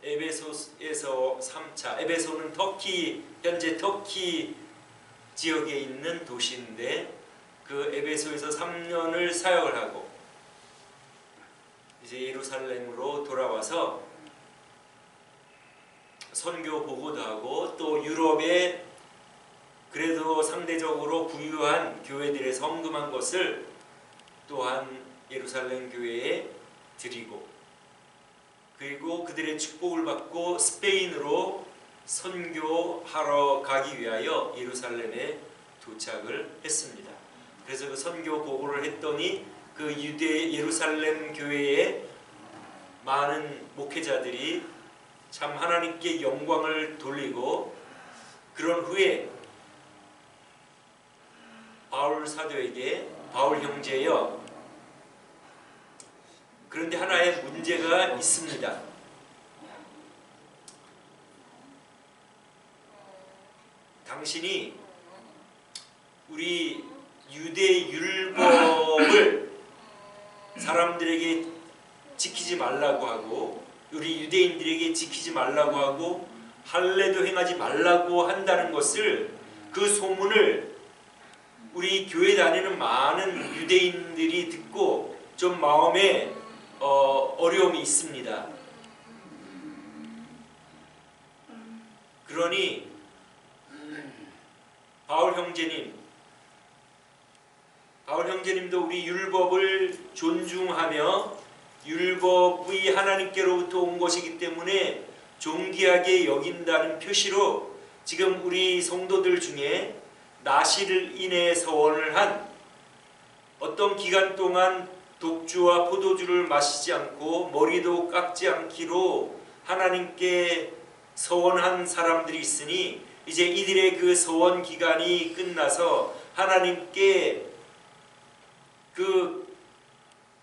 에베소에서 3차, 에베소는 터키, 현재 터키 지역에 있는 도시인데 그 에베소에서 3년을 사역을 하고 이제 예루살렘으로 돌아와서 선교 보고도 하고 또 유럽에 그래도 상대적으로 부유한 교회들의 성금한 것을 또한 예루살렘 교회에 드리고 그리고 그들의 축복을 받고 스페인으로 선교하러 가기 위하여 예루살렘에 도착을 했습니다. 그래서 그 선교 보고를 했더니 그 유대 예루살렘 교회에 많은 목회자들이 참 하나님께 영광을 돌리고 그런 후에 바울 사도에게 바울 형제여, 그런데 하나의 문제가 있습니다. 당신이 우리 유대 율법을 사람들에게 지키지 말라고 하고 우리 유대인들에게 지키지 말라고 하고 할례도 행하지 말라고 한다는 것을 그 소문을 우리 교회 다니는 많은 유대인들이 듣고 좀 마음에 어려움이 있습니다. 그러니 바울 형제님도 우리 율법을 존중하며 율법이 하나님께로부터 온 것이기 때문에 존귀하게 여긴다는 표시로 지금 우리 성도들 중에 나시를 인해 서원을 한 어떤 기간 동안 독주와 포도주를 마시지 않고 머리도 깎지 않기로 하나님께 서원한 사람들이 있으니 이제 이들의 그 서원 기간이 끝나서 하나님께 그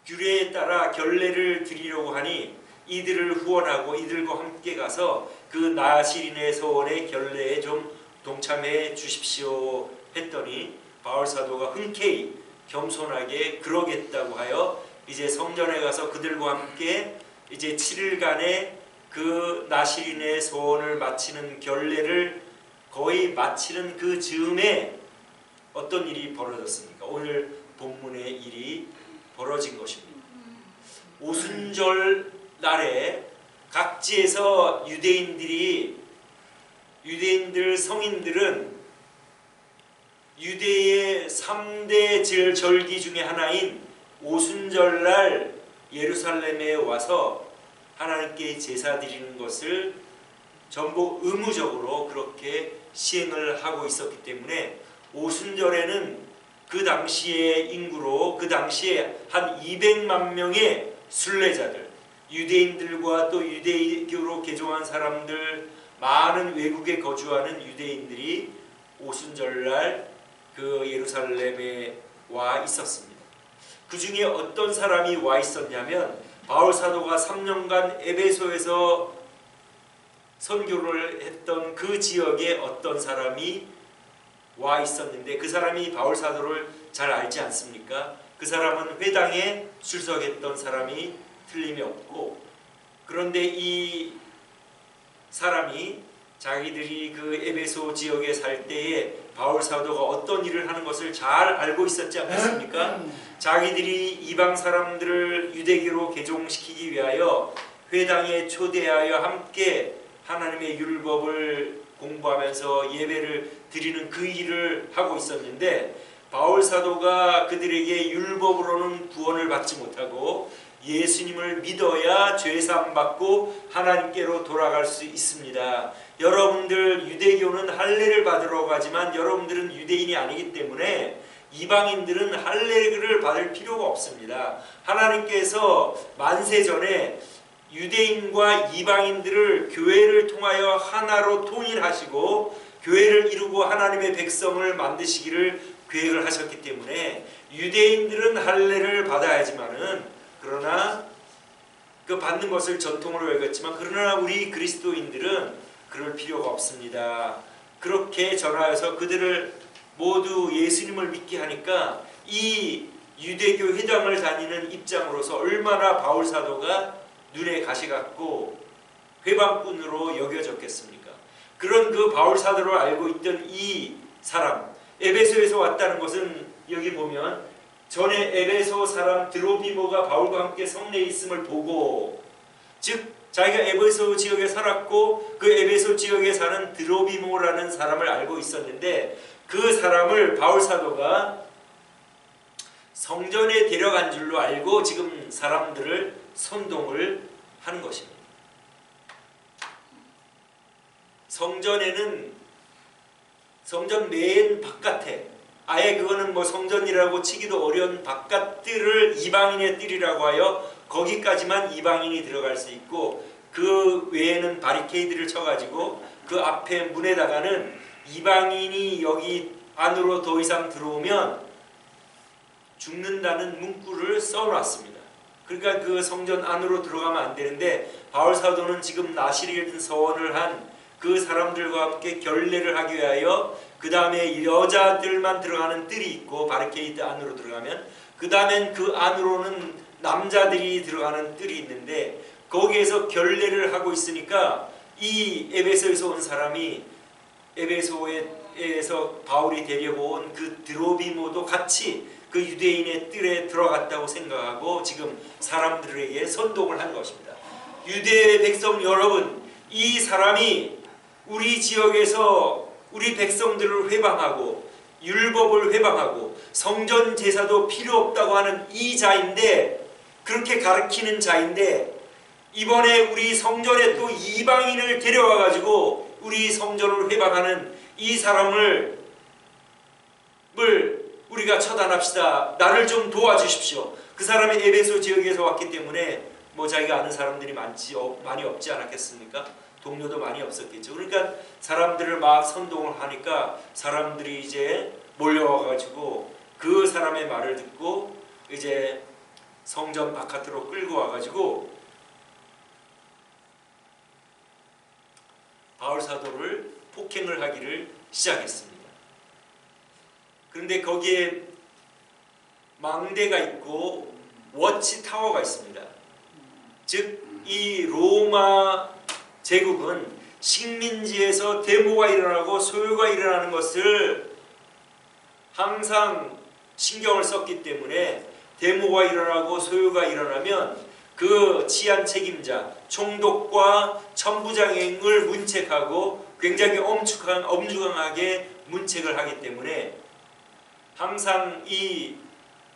규례에 따라 결례를 드리려고 하니 이들을 후원하고 이들과 함께 가서 그 나시린의 서원의 결례에 좀 동참해 주십시오 했더니 바울 사도가 흔쾌히 겸손하게 그러겠다고 하여 이제 성전에 가서 그들과 함께 이제 7일간의 그 나시린의 소원을 마치는 결례를 거의 마치는 그 즈음에 어떤 일이 벌어졌습니까? 오늘 본문의 일이 벌어진 것입니다. 오순절 날에 각지에서 유대인들 성인들은 유대의 3대 절기 중에 하나인 오순절날 예루살렘에 와서 하나님께 제사 드리는 것을 전부 의무적으로 그렇게 시행을 하고 있었기 때문에 오순절에는 그 당시의 인구로 그 당시에 한 200만 명의 순례자들, 유대인들과 또 유대교로 개종한 사람들, 많은 외국에 거주하는 유대인들이 오순절날 그 예루살렘에 와 있었습니다. 그 중에 어떤 사람이 와 있었냐면 바울 사도가 3년간 에베소에서 선교를 했던 그 지역에 어떤 사람이 와 있었는데 그 사람이 바울 사도를 잘 알지 않습니까? 그 사람은 회당에 출석했던 사람이 틀림이 없고, 그런데 이 사람이 자기들이 그 에베소 지역에 살 때에 바울 사도가 어떤 일을 하는 것을 잘 알고 있었지 않겠습니까? 자기들이 이방 사람들을 유대교로 개종시키기 위하여 회당에 초대하여 함께 하나님의 율법을 공부하면서 예배를 드리는 그 일을 하고 있었는데 바울 사도가 그들에게 율법으로는 구원을 받지 못하고 예수님을 믿어야 죄사함 받고 하나님께로 돌아갈 수 있습니다. 여러분들 유대교는 할례를 받으러 가지만 여러분들은 유대인이 아니기 때문에 이방인들은 할례를 받을 필요가 없습니다. 하나님께서 만세 전에 유대인과 이방인들을 교회를 통하여 하나로 통일하시고 교회를 이루고 하나님의 백성을 만드시기를 계획을 하셨기 때문에 유대인들은 할례를 받아야지만은 그러나 그 받는 것을 전통으로 여겼지만 그러나 우리 그리스도인들은 그럴 필요가 없습니다. 그렇게 전하여서 그들을 모두 예수님을 믿게 하니까 이 유대교 회당을 다니는 입장으로서 얼마나 바울 사도가 눈에 가시 같고 회방꾼으로 여겨졌겠습니까? 그런 그 바울 사도를 알고 있던 이 사람, 에베소에서 왔다는 것은 여기 보면 전에 에베소 사람 드로비모가 바울과 함께 성내에 있음을 보고, 즉 자기가 에베소 지역에 살았고 그 에베소 지역에 사는 드로비모라는 사람을 알고 있었는데, 그 사람을 바울 사도가 성전에 데려간 줄로 알고 지금 사람들을 선동을 하는 것입니다. 성전에는 성전 맨 바깥에, 아예 그거는 뭐 성전이라고 치기도 어려운 바깥들을 이방인의 뜰이라고 하여 거기까지만 이방인이 들어갈 수 있고, 그 외에는 바리케이드를 쳐가지고 그 앞에 문에다가는 이방인이 여기 안으로 더 이상 들어오면 죽는다는 문구를 써놨습니다. 그러니까 그 성전 안으로 들어가면 안 되는데, 바울 사도는 지금 나시린 서원을 한 그 사람들과 함께 결례를 하기 위하여 그 다음에 여자들만 들어가는 뜰이 있고, 바리케이드 안으로 들어가면 그 다음엔 그 안으로는 남자들이 들어가는 뜰이 있는데, 거기에서 결례를 하고 있으니까 이 에베소에서 온 사람이 에베소에서 바울이 데려온 그 드로비모도 같이 그 유대인의 뜰에 들어갔다고 생각하고 지금 사람들에게 선동을 한 것입니다. 유대 백성 여러분, 이 사람이 우리 지역에서 우리 백성들을 회방하고 율법을 회방하고 성전 제사도 필요 없다고 하는 이 자인데, 그렇게 가르치는 자인데, 이번에 우리 성전에 또 이방인을 데려와 가지고 우리 성전을 회방하는 이 사람을 우리가 처단합시다. 나를 좀 도와주십시오. 그 사람이 에베소 지역에서 왔기 때문에 뭐 자기가 아는 사람들이 많이 없지 않았겠습니까? 동료도 많이 없었겠죠. 그러니까 사람들을 막 선동을 하니까 사람들이 이제 몰려와 가지고 그 사람의 말을 듣고 이제 성전 바깥으로 끌고 와 가지고 바울 사도를 폭행을 하기를 시작했습니다. 그런데 거기에 망대가 있고 워치타워가 있습니다. 즉 이 로마 제국은 식민지에서 데모가 일어나고 소요가 일어나는 것을 항상 신경을 썼기 때문에, 데모가 일어나고 소요가 일어나면 그 치안 책임자, 총독과 천부장을 문책하고 굉장히 엄중하게 문책을 하기 때문에 항상 이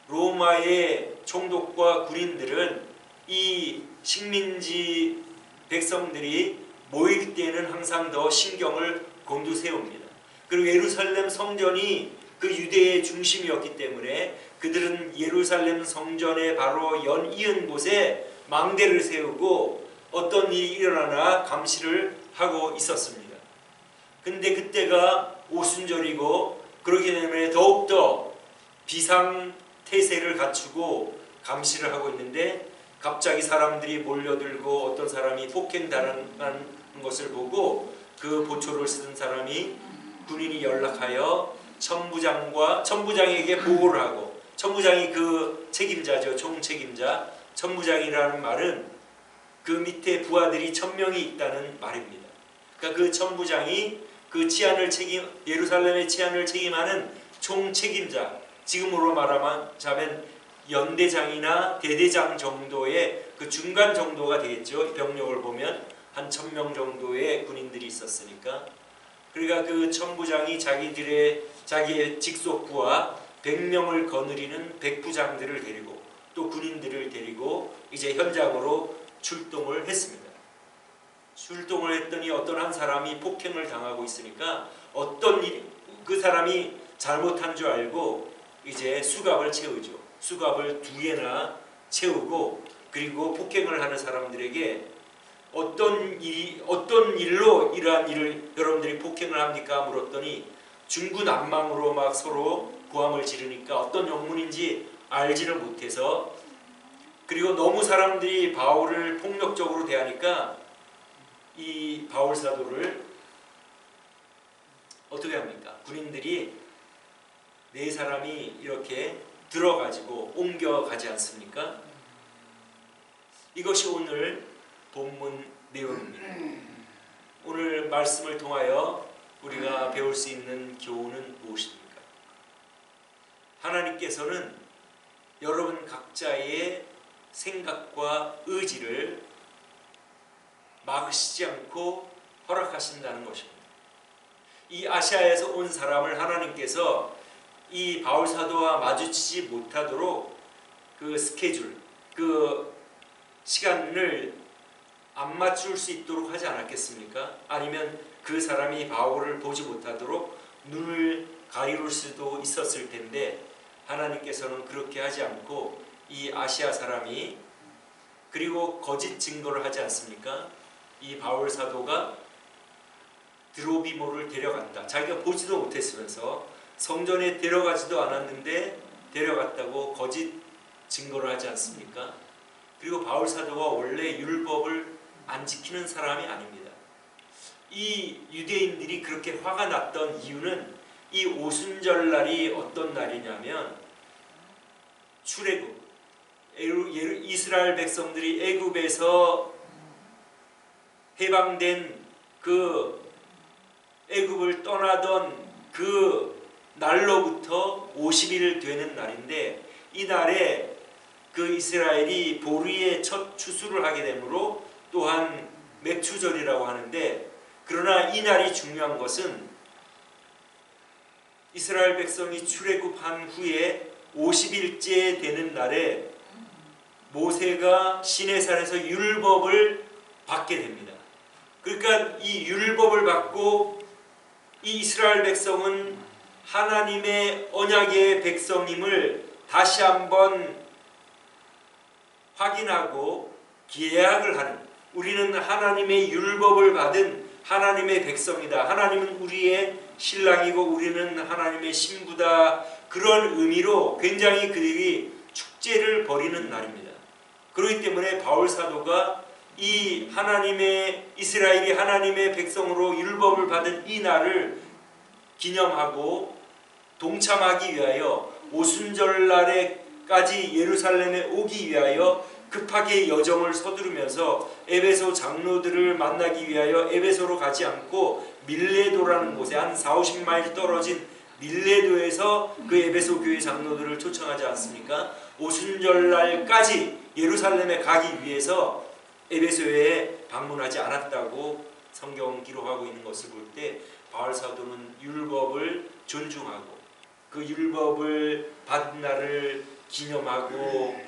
로마의 총독과 군인들은 이 식민지 백성들이 모일 때는 항상 더 신경을 곤두세웁니다. 그리고 예루살렘 성전이 그 유대의 중심이었기 때문에 그들은 예루살렘 성전에 바로 연이은 곳에 망대를 세우고 어떤 일이 일어나나 감시를 하고 있었습니다. 근데 그때가 오순절이고 그렇기 때문에 더욱더 비상태세를 갖추고 감시를 하고 있는데, 갑자기 사람들이 몰려들고 어떤 사람이 폭행당하는 것을 보고 그 보초를 쓰던 사람이 군인이 연락하여 천부장에게 보고를 하고, 천부장이 그 책임자죠. 총책임자. 천부장이라는 말은 그 밑에 부하들이 1000명이 있다는 말입니다. 그러니까 그 천부장이 그 예루살렘의 치안을 책임하는 총책임자, 지금으로 말하자면 연대장이나 대대장 정도의 그 중간 정도가 되겠죠. 병력을 보면 한 1000명 정도의 군인들이 있었으니까. 그러니까 그 천부장이 자기의 직속부와 100명을 거느리는 백부장들을 데리고 또 군인들을 데리고 이제 현장으로 출동을 했습니다. 출동을 했더니 어떤 한 사람이 폭행을 당하고 있으니까 그 사람이 잘못한 줄 알고 이제 수갑을 채우죠. 수갑을 2개나 채우고, 그리고 폭행을 하는 사람들에게 어떤 일로 이러한 일을 여러분들이 폭행을 합니까? 물었더니 중구난방으로 막 서로 고함을 지르니까 어떤 영문인지 알지를 못해서, 그리고 너무 사람들이 바울을 폭력적으로 대하니까 이 바울 사도를 어떻게 합니까? 군인들이 4사람이 이렇게 들어가지고 옮겨가지 않습니까? 이것이 오늘 본문 내용입니다. 오늘 말씀을 통하여 우리가 배울 수 있는 교훈은 무엇입니까? 하나님께서는 여러분 각자의 생각과 의지를 막으시지 않고 허락하신다는 것입니다. 이 아시아에서 온 사람을 하나님께서 이 바울 사도와 마주치지 못하도록 그 스케줄, 그 시간을 안 맞출 수 있도록 하지 않았겠습니까? 아니면 그 사람이 바울을 보지 못하도록 눈을 가리울 수도 있었을 텐데 하나님께서는 그렇게 하지 않고 이 아시아 사람이 그리고 거짓 증거를 하지 않습니까? 이 바울 사도가 드로비모를 데려간다. 자기가 보지도 못했으면서 성전에 데려가지도 않았는데 데려갔다고 거짓 증거를 하지 않습니까? 그리고 바울 사도가 원래 율법을 안 지키는 사람이 아닙니다. 이 유대인들이 그렇게 화가 났던 이유는 이 오순절날이 어떤 날이냐면 출애굽, 이스라엘 백성들이 애굽에서 해방된 그 애굽을 떠나던 그 날로부터 50일 되는 날인데 이 날에 그 이스라엘이 보리의 첫 추수를 하게 되므로 또한 맥추절이라고 하는데 그러나 이 날이 중요한 것은 이스라엘 백성이 출애굽한 후에 50일째 되는 날에 모세가 시내산에서 율법을 받게 됩니다. 그러니까 이 율법을 받고 이 이스라엘 백성은 하나님의 언약의 백성임을 다시 한번 확인하고 계약을 하는, 우리는 하나님의 율법을 받은 하나님의 백성이다. 하나님은 우리의 신랑이고 우리는 하나님의 신부다. 그런 의미로 굉장히 그들이 축제를 벌이는 날입니다. 그렇기 때문에 바울 사도가 이 하나님의 이스라엘이 하나님의 백성으로 율법을 받은 이 날을 기념하고 동참하기 위하여 오순절날에까지 예루살렘에 오기 위하여 급하게 여정을 서두르면서 에베소 장로들을 만나기 위하여 에베소로 가지 않고 밀레도라는 곳에 한 40-50마일 떨어진 밀레도에서 그 에베소 교회 장로들을 초청하지 않습니까? 오순절날까지 예루살렘에 가기 위해서 에베소에 방문하지 않았다고 성경 기록하고 있는 것을 볼 때 바울 사도는 율법을 존중하고 그 율법을 받은 날을 기념하고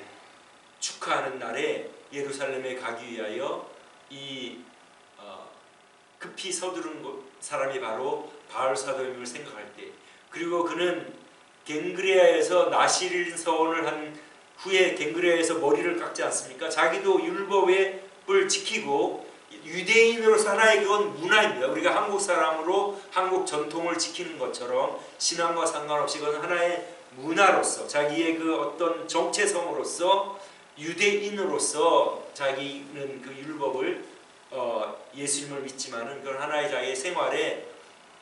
축하하는 날에 예루살렘에 가기 위하여 급히 서두른 사람이 바로 바울 사도임을 생각할 때, 그리고 그는 갱그레아에서 나시린 서원을 한 후에 갱그레아에서 머리를 깎지 않습니까? 자기도 율법을 지키고 유대인으로서 하나의 그건 문화입니다. 우리가 한국 사람으로 한국 전통을 지키는 것처럼 신앙과 상관없이 그건 하나의 문화로서 자기의 그 어떤 정체성으로서 유대인으로서 자기는 그 율법을 예수님을 믿지만은 그건 하나의 자기의 생활의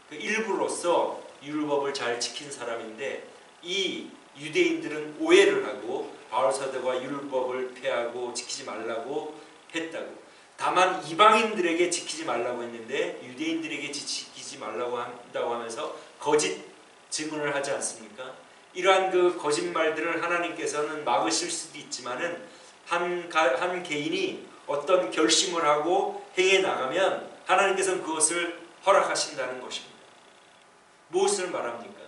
그 일부로서 율법을 잘 지킨 사람인데 이 유대인들은 오해를 하고 바울 사도가 율법을 폐하고 지키지 말라고 했다고. 다만 이방인들에게 지키지 말라고 했는데 유대인들에게 지키지 말라고 한다고 하면서 거짓 증언을 하지 않습니까? 이러한 그 거짓말들을 하나님께서는 막으실 수도 있지만은 한 개인이 어떤 결심을 하고 행해 나가면 하나님께서는 그것을 허락하신다는 것입니다. 무엇을 말합니까?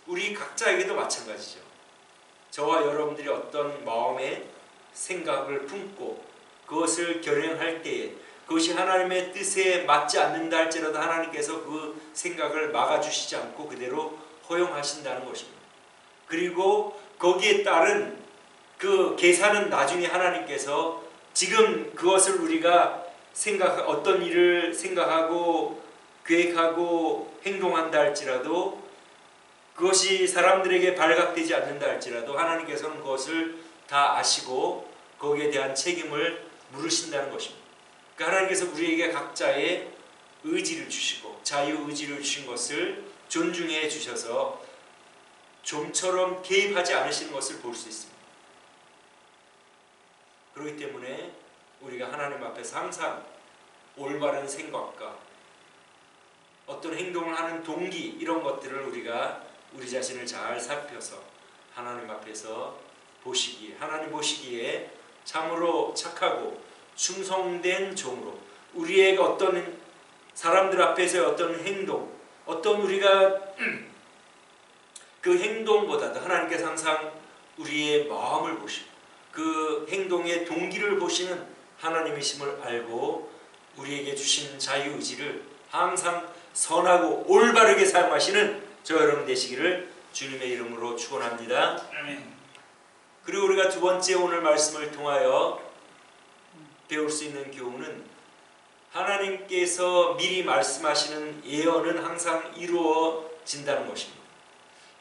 우리 각자에게도 마찬가지죠. 저와 여러분들이 어떤 마음의 생각을 품고 그것을 결행할 때에 그것이 하나님의 뜻에 맞지 않는다 할지라도 하나님께서 그 생각을 막아주시지 않고 그대로 허용하신다는 것입니다. 그리고 거기에 따른 그 계산은 나중에 하나님께서 지금 그것을 우리가 어떤 일을 생각하고 계획하고 행동한다 할지라도 그것이 사람들에게 발각되지 않는다 할지라도 하나님께서는 그것을 다 아시고 거기에 대한 책임을 물으신다는 것입니다. 그러니까 하나님께서 우리에게 각자의 의지를 주시고 자유의지를 주신 것을 존중해 주셔서 좀처럼 개입하지 않으시는 것을 볼 수 있습니다. 그렇기 때문에 우리가 하나님 앞에서 항상 올바른 생각과 어떤 행동을 하는 동기 이런 것들을 우리가 우리 자신을 잘 살펴서 하나님 앞에서 보시기에 하나님 보시기에 참으로 착하고 충성된 종으로 우리의 어떤 사람들 앞에서의 어떤 행동 어떤 우리가 그 행동보다도 하나님께서 항상 우리의 마음을 보시고 그 행동의 동기를 보시는 하나님이심을 알고 우리에게 주신 자유의지를 항상 선하고 올바르게 사용하시는 저 여러분 되시기를 주님의 이름으로 축원합니다. 그리고 우리가 두 번째 오늘 말씀을 통하여 배울 수 있는 교훈은 하나님께서 미리 말씀하시는 예언은 항상 이루어진다는 것입니다.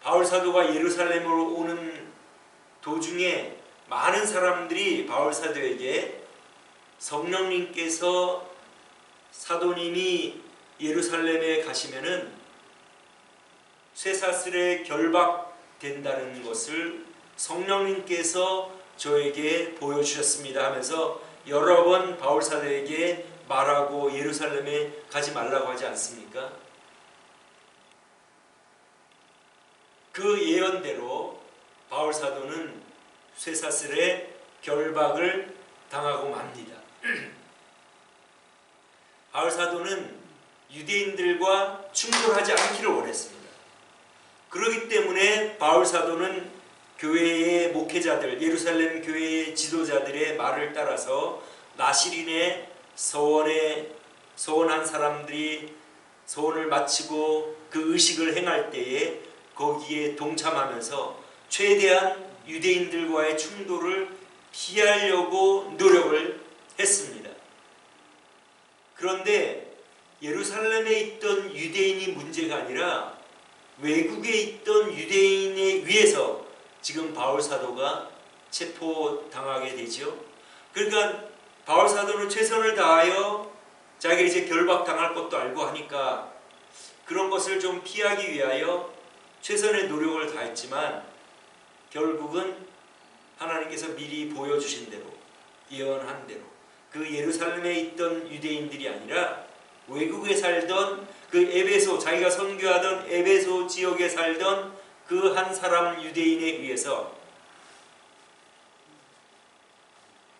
바울 사도가 예루살렘으로 오는 도중에 많은 사람들이 바울 사도에게 성령님께서 사도님이 예루살렘에 가시면은 쇠사슬에 결박된다는 것을 성령님께서 저에게 보여주셨습니다 하면서 여러 번 바울 사도에게 말하고 예루살렘에 가지 말라고 하지 않습니까? 그 예언대로 바울 사도는 쇠사슬에 결박을 당하고 맙니다. 바울 사도는 유대인들과 충돌하지 않기를 원했습니다. 그렇기 때문에 바울 사도는 교회의 목회자들, 예루살렘 교회의 지도자들의 말을 따라서 나시린의 서원한 사람들이 서원을 마치고 그 의식을 행할 때에 거기에 동참하면서 최대한 유대인들과의 충돌을 피하려고 노력을 했습니다. 그런데 예루살렘에 있던 유대인이 문제가 아니라 외국에 있던 유대인에 의해서 지금 바울 사도가 체포당하게 되죠. 그러니까 바울 사도는 최선을 다하여 자기가 이제 결박당할 것도 알고 하니까 그런 것을 좀 피하기 위하여 최선의 노력을 다했지만 결국은 하나님께서 미리 보여주신 대로 예언한 대로 그 예루살렘에 있던 유대인들이 아니라 외국에 살던 그 에베소 자기가 선교하던 에베소 지역에 살던 그 한 사람 유대인에 의해서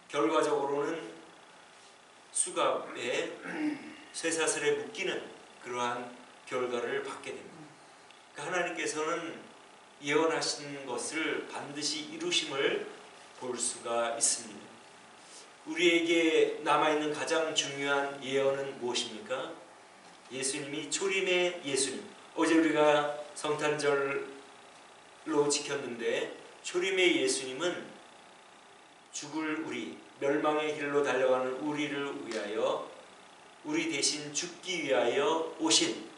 결과적으로는 수갑에 쇠사슬에 묶이는 그러한 결과를 받게 됩니다. 그러니까 하나님께서는 예언하신 것을 반드시 이루심을 볼 수가 있습니다. 우리에게 남아있는 가장 중요한 예언은 무엇입니까? 예수님이 초림의 예수님. 어제 우리가 성탄절로 지켰는데 초림의 예수님은 죽을 우리, 멸망의 길로 달려가는 우리를 위하여 우리 대신 죽기 위하여 오신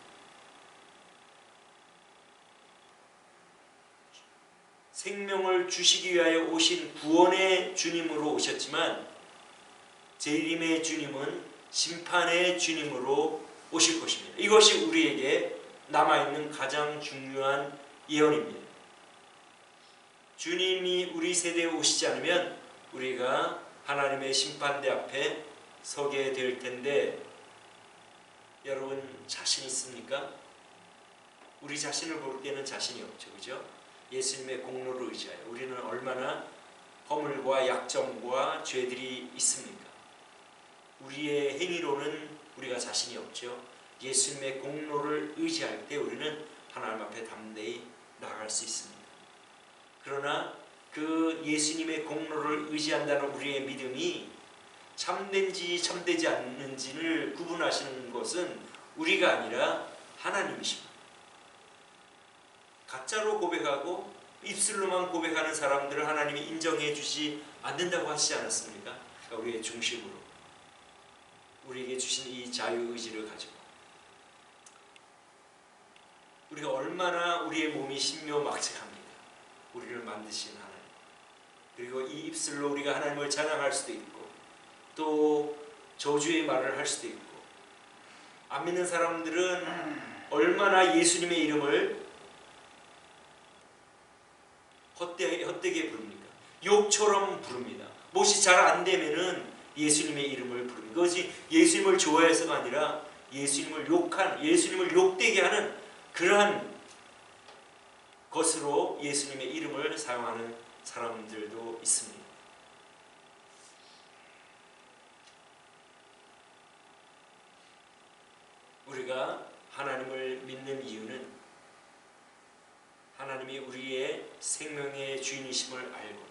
생명을 주시기 위하여 오신 구원의 주님으로 오셨지만 재림의 주님은 심판의 주님으로 오실 것입니다. 이것이 우리에게 남아있는 가장 중요한 예언입니다. 주님이 우리 세대에 오시지 않으면 우리가 하나님의 심판대 앞에 서게 될 텐데 여러분 자신 있습니까? 우리 자신을 볼 때는 자신이 없죠. 그죠? 예수님의 공로를 의지하여 우리는 얼마나 허물과 약점과 죄들이 있습니까? 우리의 행위로는 우리가 자신이 없죠. 예수님의 공로를 의지할 때 우리는 하나님 앞에 담대히 나아갈 수 있습니다. 그러나 그 예수님의 공로를 의지한다는 우리의 믿음이 참된지 참되지 않는지를 구분하시는 것은 우리가 아니라 하나님이십니다. 가짜로 고백하고 입술로만 고백하는 사람들을 하나님이 인정해 주지 않는다고 하시지 않았습니까? 그러니까 우리의 중심으로 우리에게 주신 이 자유의지를 가지고 우리가 얼마나 우리의 몸이 신묘막측합니다. 우리를 만드신 하나님. 그리고 이 입술로 우리가 하나님을 찬양할 수도 있고 또 저주의 말을 할 수도 있고 안 믿는 사람들은 얼마나 예수님의 이름을 헛되게 부릅니까? 욕처럼 부릅니다. 무엇이 잘 안 되면은 예수님의 이름을 부르는 그것이 예수님을 좋아해서가 아니라 예수님을 욕한, 예수님을 욕되게 하는 그러한 것으로 예수님의 이름을 사용하는 사람들도 있습니다. 우리가 하나님을 믿는 이유는 하나님이 우리의 생명의 주인이심을 알고,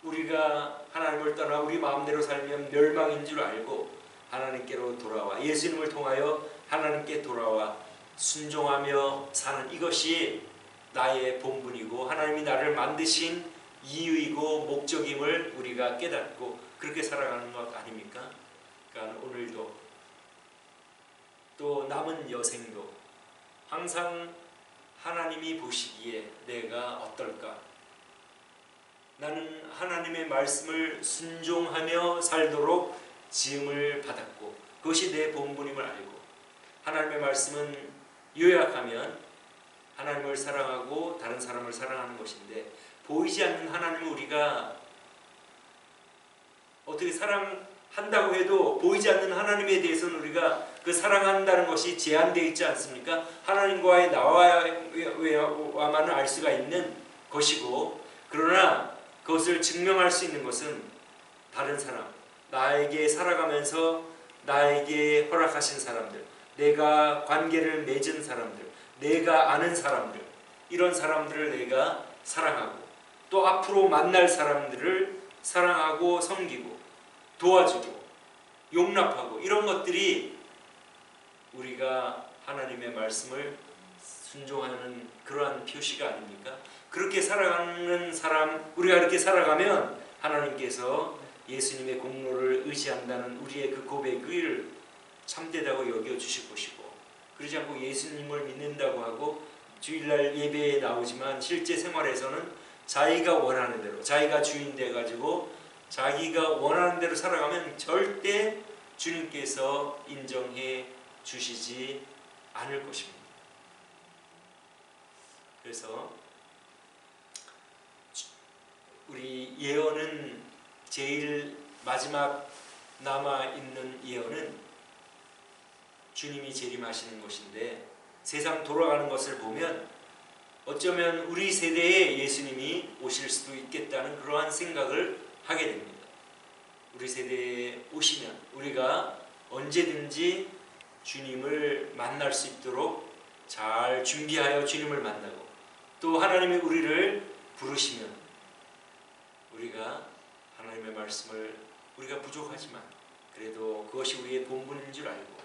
우리가 하나님을 떠나 우리 마음대로 살면 멸망인 줄 알고 하나님께로 돌아와 예수님을 통하여 하나님께 돌아와 순종하며 사는 이것이 나의 본분이고 하나님이 나를 만드신 이유이고 목적임을 우리가 깨닫고 그렇게 살아가는 것 아닙니까? 그러니까 오늘도 또 남은 여생도 항상 하나님이 보시기에 내가 어떨까? 나는 하나님의 말씀을 순종하며 살도록 지음을 받았고 그것이 내 본분임을 알고, 하나님의 말씀은 요약하면 하나님을 사랑하고 다른 사람을 사랑하는 것인데, 보이지 않는 하나님을 우리가 어떻게 사랑한다고 해도 보이지 않는 하나님에 대해서는 우리가 그 사랑한다는 것이 제한되어 있지 않습니까? 하나님과의 나와야만은 알 수가 있는 것이고, 그러나 그것을 증명할 수 있는 것은 다른 사람, 나에게 살아가면서 나에게 허락하신 사람들, 내가 관계를 맺은 사람들, 내가 아는 사람들, 이런 사람들을 내가 사랑하고 또 앞으로 만날 사람들을 사랑하고 섬기고 도와주고 용납하고, 이런 것들이 우리가 하나님의 말씀을 순종하는 그러한 표시가 아닙니까? 그렇게 살아가는 사람, 우리가 그렇게 살아가면 하나님께서 예수님의 공로를 의지한다는 우리의 그 고백을 참되다고 여겨주실 것이고, 그러지 않고 예수님을 믿는다고 하고 주일날 예배에 나오지만 실제 생활에서는 자기가 원하는 대로, 자기가 주인 돼가지고 자기가 원하는 대로 살아가면 절대 주님께서 인정해 주시지 않을 것입니다. 그래서 우리 예언은 제일 마지막 남아있는 예언은 주님이 재림하시는 것인데, 세상 돌아가는 것을 보면 어쩌면 우리 세대에 예수님이 오실 수도 있겠다는 그러한 생각을 하게 됩니다. 우리 세대에 오시면 우리가 언제든지 주님을 만날 수 있도록 잘 준비하여 주님을 만나고, 또 하나님이 우리를 부르시면 우리가 하나님의 말씀을, 우리가 부족하지만 그래도 그것이 우리의 본분인 줄 알고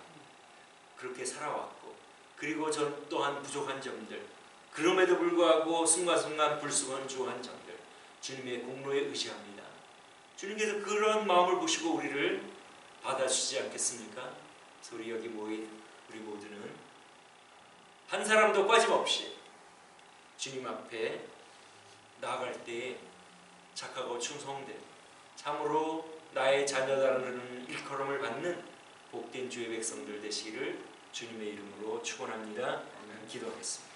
그렇게 살아왔고, 그리고 저 또한 부족한 점들, 그럼에도 불구하고 순간순간 불순종한 점들, 주님의 공로에 의지합니다. 주님께서 그런 마음을 보시고 우리를 받아주지 않겠습니까? 우리 여기 모인 우리 모두는 한 사람도 빠짐없이 주님 앞에 나아갈 때에 착하고 충성된, 참으로 나의 자녀다라는 일컬음을 받는 복된 주의 백성들 되시기를 주님의 이름으로 축원합니다. 기도하겠습니다.